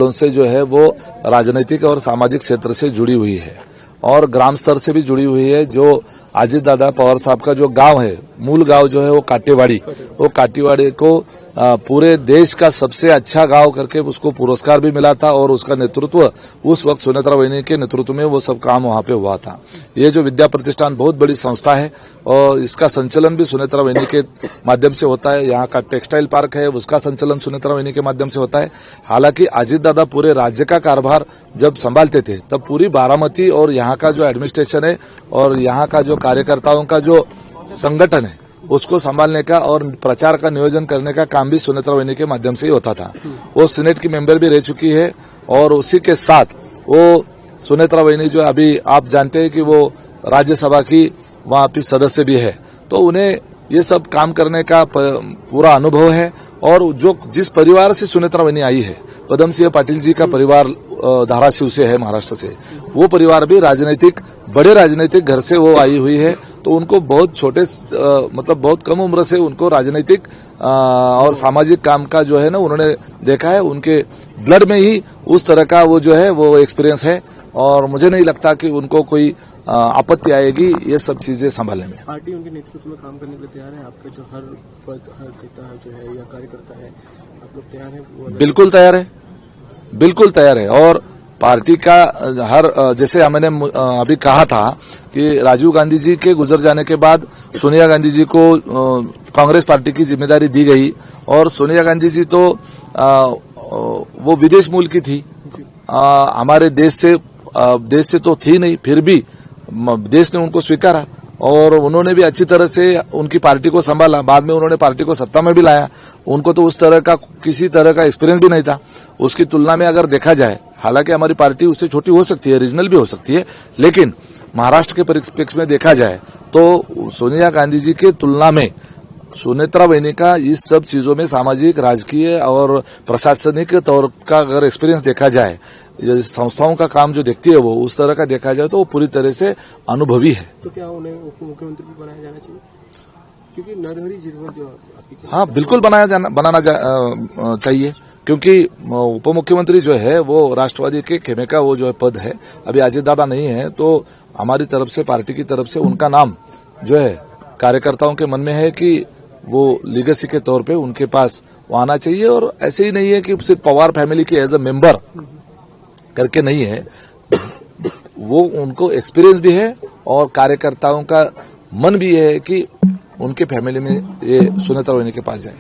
सालों से जो है वो राजनीतिक और सामाजिक क्षेत्र से जुड़ी हुई है और ग्राम स्तर से भी जुड़ी हुई है। जो अजीत दादा पवार साहब का जो गांव है, मूल गांव जो है वो काटेवाड़ी, वो काटेवाड़ी को पूरे देश का सबसे अच्छा गांव करके उसको पुरस्कार भी मिला था और उसका नेतृत्व उस वक्त सुनेत्रा वहिनी के नेतृत्व में वो सब काम वहां पे हुआ था। ये जो विद्या प्रतिष्ठान बहुत बड़ी संस्था है और इसका संचालन भी सुनेत्रा वहिनी के माध्यम से होता है। यहाँ का टेक्सटाइल पार्क है, उसका संचालन सुनेत्रा वहिनी के माध्यम से होता है। हालांकि अजीत दादा पूरे राज्य का कारभार जब संभालते थे तब पूरी बारामती और यहाँ का जो एडमिनिस्ट्रेशन है और यहाँ का जो कार्यकर्ताओं का जो संगठन है उसको संभालने का और प्रचार का नियोजन करने का काम भी सुनेत्रा वहिनी के माध्यम से ही होता था। वो सीनेट की मेंबर भी रह चुकी है और उसी के साथ वो सुनेत्रा वहिनी जो अभी आप जानते हैं कि वो राज्यसभा की वहां पे सदस्य भी है, तो उन्हें ये सब काम करने का पूरा अनुभव है। और जो जिस परिवार से सुनेत्रा वहिनी आई है, पदम सिंह पाटिल जी का परिवार धाराशिव से है, महाराष्ट्र से, वो परिवार भी बड़े राजनीतिक घर से वो आई हुई है। तो उनको बहुत छोटे मतलब बहुत कम उम्र से उनको राजनीतिक और सामाजिक काम का जो है ना उन्होंने देखा है। उनके ब्लड में ही उस तरह का वो जो है वो एक्सपीरियंस है और मुझे नहीं लगता कि उनको कोई आपत्ति आएगी ये सब चीजें संभालने में। पार्टी उनके नेतृत्व में काम करने के लिए तैयार है? आपका जो हर पद हर नेता जो है या कार्यकर्ता है, आप लोग तैयार है? बिल्कुल तैयार है, बिल्कुल तैयार है। और पार्टी का हर जैसे मैंने अभी कहा था कि राजीव गांधी जी के गुजर जाने के बाद सोनिया गांधी जी को कांग्रेस पार्टी की जिम्मेदारी दी गई और सोनिया गांधी जी तो वो विदेश मूल की थी, हमारे देश से तो थी नहीं, फिर भी देश ने उनको स्वीकारा और उन्होंने भी अच्छी तरह से उनकी पार्टी को संभाला। बाद में उन्होंने पार्टी को सत्ता में भी लाया। उनको तो उस तरह का किसी तरह का एक्सपीरियंस भी नहीं था। उसकी तुलना में अगर देखा जाए, हालांकि हमारी पार्टी उससे छोटी हो सकती है, रीजनल भी हो सकती है, लेकिन महाराष्ट्र के परिप्रेक्ष्य में देखा जाए तो सोनिया गांधी जी के तुलना में सुनेत्रा वहिनी का इस सब चीजों में सामाजिक, राजकीय और प्रशासनिक तौर का अगर एक्सपीरियंस देखा जाए, संस्थाओं का काम जो देखती है वो उस तरह का देखा जाए तो वो पूरी तरह से अनुभवी है। तो क्या उन्हें उप मुख्यमंत्री भी बनाया जाना चाहिए? क्योंकि नरहरि झिरवल जो हाँ बिल्कुल बनाना चाहिए, क्योंकि उप मुख्यमंत्री जो है वो राष्ट्रवादी के खेमे का वो जो है पद है। अभी अजीत दादा नहीं है तो हमारी तरफ से, पार्टी की तरफ से उनका नाम जो है कार्यकर्ताओं के मन में है कि वो लीगेसी के तौर पे उनके पास वो आना चाहिए। और ऐसे ही नहीं है कि सिर्फ पवार फैमिली के एज अ मेंबर करके नहीं है, वो उनको एक्सपीरियंस भी है और कार्यकर्ताओं का मन भी है कि उनके फैमिली में ये सुनेत्रा वहिनी के पास जाए।